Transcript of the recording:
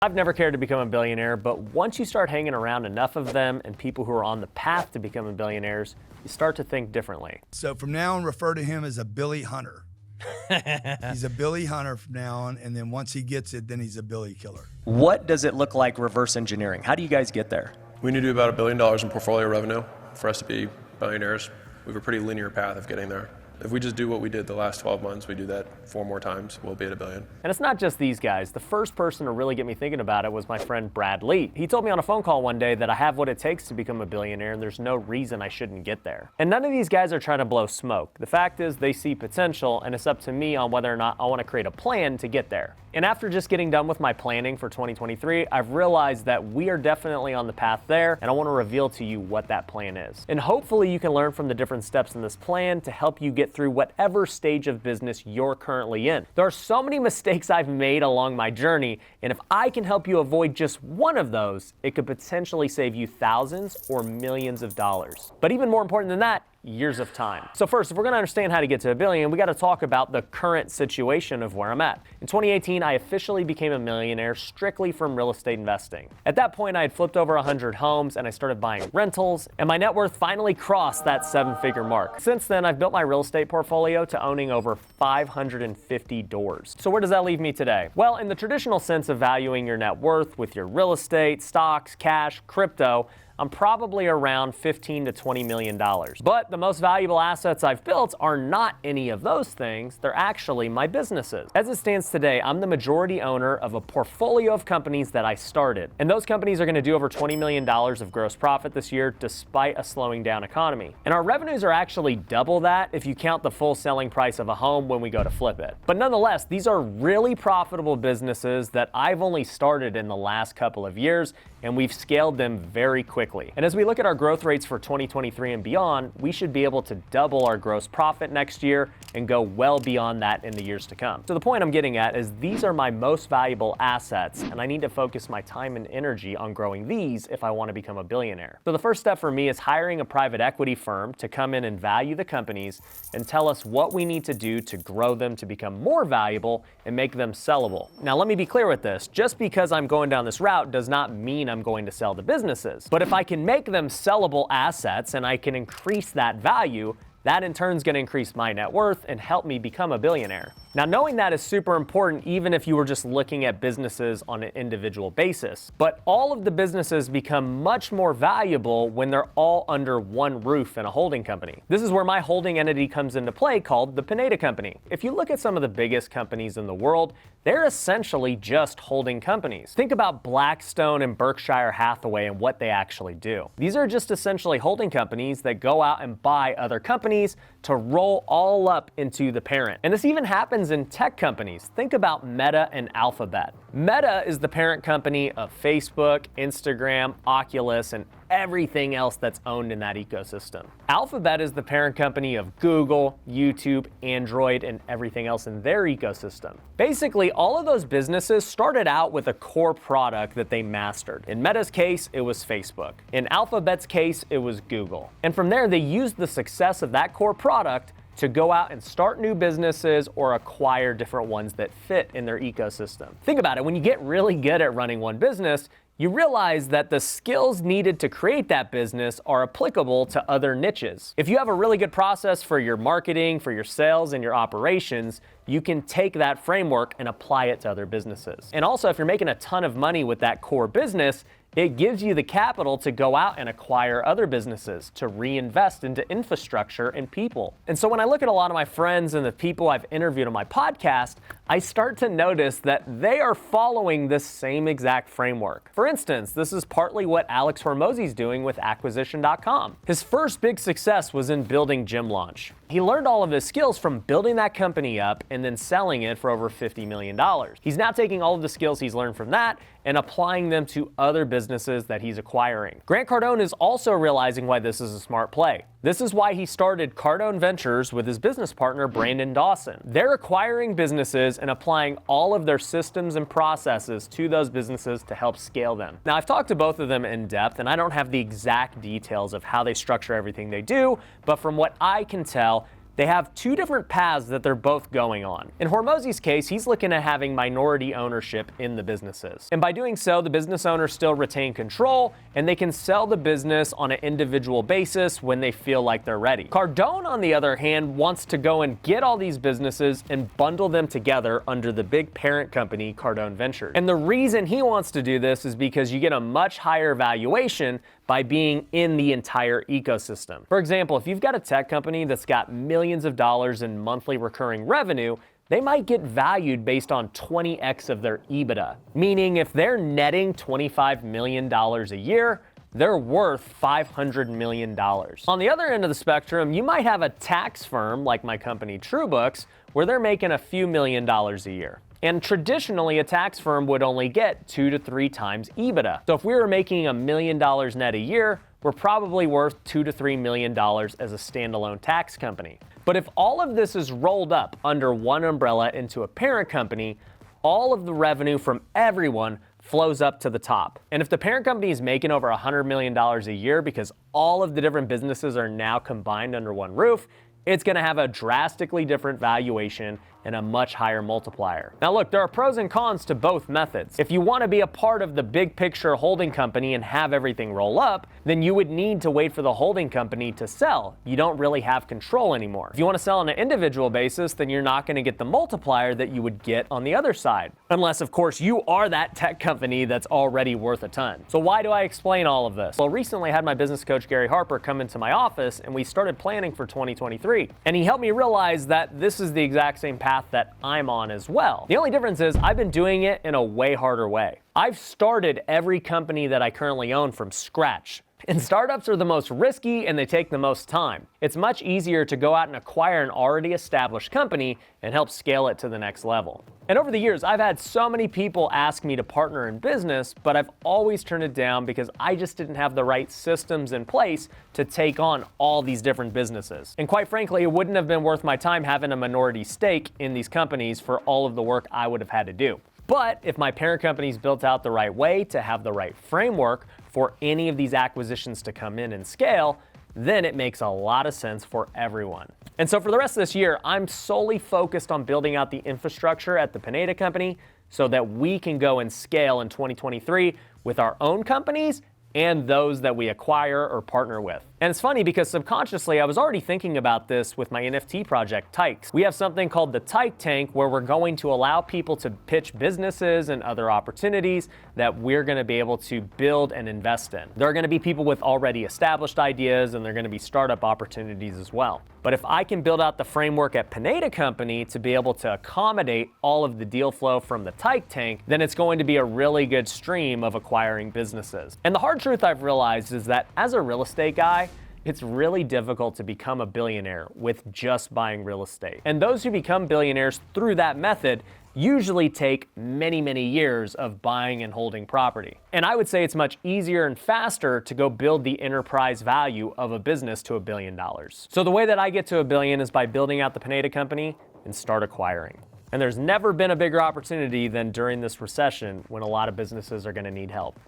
I've never cared to become a billionaire, but once you start hanging around enough of them and people who are on the path to becoming billionaires, you start to think differently. So from now on, refer to him as a Billy Hunter. He's a Billy Hunter from now on, and then once he gets it, then he's a Billy Killer. What does it look like reverse engineering? How do you guys get there? We need to do about $1 billion in portfolio revenue for us to be billionaires. We have a pretty linear path of getting there. If we just do what we did the last 12 months, we do that 4 more times, we'll be at $1 billion. And it's not just these guys. The first person to really get me thinking about it was my friend Brad Lee. He told me on a phone call one day that I have what it takes to become a billionaire and there's no reason I shouldn't get there. And none of these guys are trying to blow smoke. The fact is they see potential, and it's up to me on whether or not I want to create a plan to get there. And after just getting done with my planning for 2023, I've realized that we are definitely on the path there, and I want to reveal to you what that plan is. And hopefully you can learn from the different steps in this plan to help you get through whatever stage of business you're currently in. There are so many mistakes I've made along my journey, and if I can help you avoid just one of those, it could potentially save you thousands or millions of dollars. But even more important than that, years of time. So first, if we're going to understand how to get to $1 billion, we got to talk about the current situation of where I'm at. In 2018, I officially became a millionaire strictly from real estate investing. At that point, I had flipped over 100 homes and I started buying rentals, and my net worth finally crossed that 7-figure mark. Since then, I've built my real estate portfolio to owning over 550 doors. So where does that leave me today? Well, in the traditional sense of valuing your net worth with your real estate, stocks, cash, crypto, I'm probably around $15 to $20 million. But the most valuable assets I've built are not any of those things. They're actually my businesses. As it stands today, I'm the majority owner of a portfolio of companies that I started. And those companies are going to do over $20 million of gross profit this year despite a slowing down economy. And our revenues are actually double that if you count the full selling price of a home when we go to flip it. But nonetheless, these are really profitable businesses that I've only started in the last couple of years, and we've scaled them very quickly. And as we look at our growth rates for 2023 and beyond, we should be able to double our gross profit next year and go well beyond that in the years to come. So the point I'm getting at is these are my most valuable assets, and I need to focus my time and energy on growing these if I want to become a billionaire. So the first step for me is hiring a private equity firm to come in and value the companies and tell us what we need to do to grow them to become more valuable and make them sellable. Now let me be clear with this. Just because I'm going down this route does not mean I'm going to sell the businesses. But if I can make them sellable assets and I can increase that value, that in turn is going to increase my net worth and help me become a billionaire. Now, knowing that is super important even if you were just looking at businesses on an individual basis. But all of the businesses become much more valuable when they're all under one roof in a holding company. This is where my holding entity comes into play, called the Pineda Company. If you look at some of the biggest companies in the world, they're essentially just holding companies. Think about Blackstone and Berkshire Hathaway and what they actually do. These are just essentially holding companies that go out and buy other companies to roll all up into the parent. And this even happens in tech companies. Think about Meta and Alphabet. Meta is the parent company of Facebook, Instagram, Oculus, and everything else that's owned in that ecosystem. Alphabet is the parent company of Google, YouTube, Android, and everything else in their ecosystem. Basically, all of those businesses started out with a core product that they mastered. In Meta's case, it was Facebook. In Alphabet's case, it was Google. And from there, they used the success of that core product to go out and start new businesses or acquire different ones that fit in their ecosystem. Think about it, when you get really good at running one business, you realize that the skills needed to create that business are applicable to other niches. If you have a really good process for your marketing, for your sales, and your operations, you can take that framework and apply it to other businesses. And also, if you're making a ton of money with that core business, it gives you the capital to go out and acquire other businesses, to reinvest into infrastructure and people. And so when I look at a lot of my friends and the people I've interviewed on my podcast, I start to notice that they are following this same exact framework. For instance, this is partly what Alex Hormozi is doing with acquisition.com. His first big success was in building Gym Launch. He learned all of his skills from building that company up and then selling it for over $50 million. He's now taking all of the skills he's learned from that and applying them to other businesses that he's acquiring. Grant Cardone is also realizing why this is a smart play. This is why he started Cardone Ventures with his business partner, Brandon Dawson. They're acquiring businesses and applying all of their systems and processes to those businesses to help scale them. Now, I've talked to both of them in depth, and I don't have the exact details of how they structure everything they do, but from what I can tell, they have two different paths that they're both going on. In Hormozi's case, he's looking at having minority ownership in the businesses. And by doing so, the business owners still retain control and they can sell the business on an individual basis when they feel like they're ready. Cardone, on the other hand, wants to go and get all these businesses and bundle them together under the big parent company, Cardone Ventures. And the reason he wants to do this is because you get a much higher valuation by being in the entire ecosystem. For example, if you've got a tech company that's got millions of dollars in monthly recurring revenue, they might get valued based on 20x of their EBITDA. Meaning if they're netting $25 million a year, they're worth $500 million. On the other end of the spectrum, you might have a tax firm like my company TrueBooks, where they're making a few $1,000,000 a year. And traditionally, a tax firm would only get 2 to 3 times EBITDA. So if we were making $1 million net a year, we're probably worth $2 to $3 million as a standalone tax company. But if all of this is rolled up under one umbrella into a parent company, all of the revenue from everyone flows up to the top. And if the parent company is making over $100 million a year because all of the different businesses are now combined under one roof, it's going to have a drastically different valuation and a much higher multiplier. Now look, there are pros and cons to both methods. If you want to be a part of the big picture holding company and have everything roll up, then you would need to wait for the holding company to sell. You don't really have control anymore. If you want to sell on an individual basis, then you're not going to get the multiplier that you would get on the other side. Unless, of course, you are that tech company that's already worth a ton. So why do I explain all of this? Well, recently I had my business coach, Gary Harper, come into my office and we started planning for 2023. And he helped me realize that this is the exact same path that I'm on as well. The only difference is I've been doing it in a way harder way. I've started every company that I currently own from scratch. And startups are the most risky and they take the most time. It's much easier to go out and acquire an already established company and help scale it to the next level. And over the years, I've had so many people ask me to partner in business, but I've always turned it down because I just didn't have the right systems in place to take on all these different businesses. And quite frankly, it wouldn't have been worth my time having a minority stake in these companies for all of the work I would have had to do. But if my parent company's built out the right way to have the right framework for any of these acquisitions to come in and scale, then it makes a lot of sense for everyone. And so for the rest of this year, I'm solely focused on building out the infrastructure at the Pineda company so that we can go and scale in 2023 with our own companies and those that we acquire or partner with. And it's funny because subconsciously I was already thinking about this with my NFT project, Tykes. We have something called the Tyke Tank where we're going to allow people to pitch businesses and other opportunities that we're gonna be able to build and invest in. There are gonna be people with already established ideas and there are gonna be startup opportunities as well. But if I can build out the framework at Pineda Company to be able to accommodate all of the deal flow from the Tyke Tank, then it's going to be a really good stream of acquiring businesses. And the hard truth I've realized is that as a real estate guy, it's really difficult to become a billionaire with just buying real estate. And those who become billionaires through that method usually take many, many years of buying and holding property. And I would say it's much easier and faster to go build the enterprise value of a business to $1 billion. So the way that I get to $1 billion is by building out the Pineda company and start acquiring. And there's never been a bigger opportunity than during this recession when a lot of businesses are going to need help.